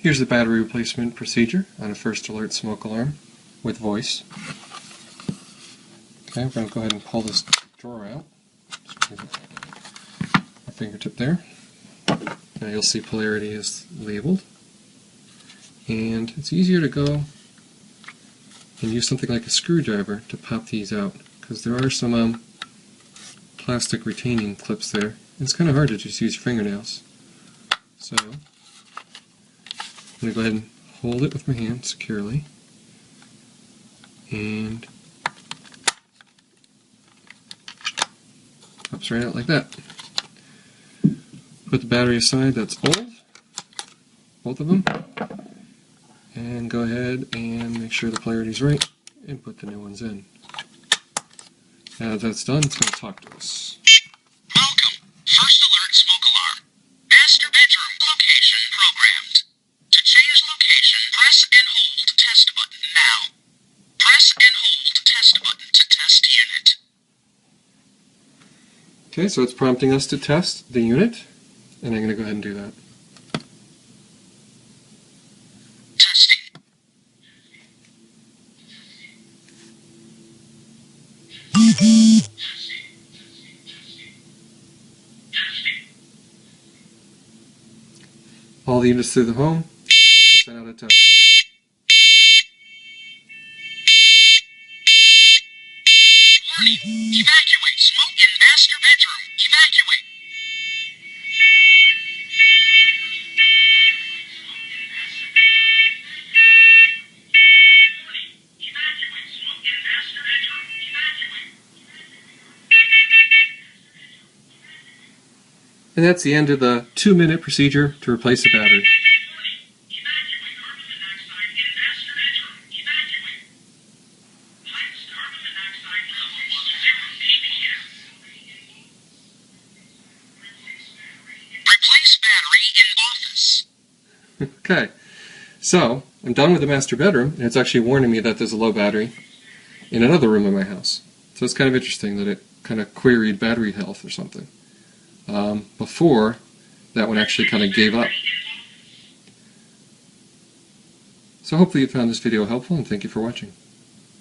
Here's the battery replacement procedure on a First Alert smoke alarm with voice. Okay, we're going to go ahead and pull this drawer out. My fingertip there. Now you'll see polarity is labeled. And it's easier to go and use something like a screwdriver to pop these out, because there are some plastic retaining clips there. And it's kind of hard to just use your fingernails. So I'm going to go ahead and hold it with my hand securely and pops right out like that. Put the battery aside, that's old, both of them, and go ahead and make sure the polarity is right and put the new ones in. Now that that's done, it's going to talk to us. Welcome, First Alert Smoke Alarm. Master bedroom location programmed. To change location, press and hold test button now. Press and hold test button to test unit. Okay, so it's prompting us to test the unit, and I'm going to go ahead and do that. Testing. All the units through the home, send out a test. Warning, evacuate smoke in master bedroom. Evacuate. And that's the end of the 2-minute procedure to replace the battery. Replace battery in office. Okay, so I'm done with the master bedroom, and it's actually warning me that there's a low battery in another room in my house. So it's kind of interesting that it kind of queried battery health or something. Before, that one actually kind of gave up. So hopefully you found this video helpful, and thank you for watching.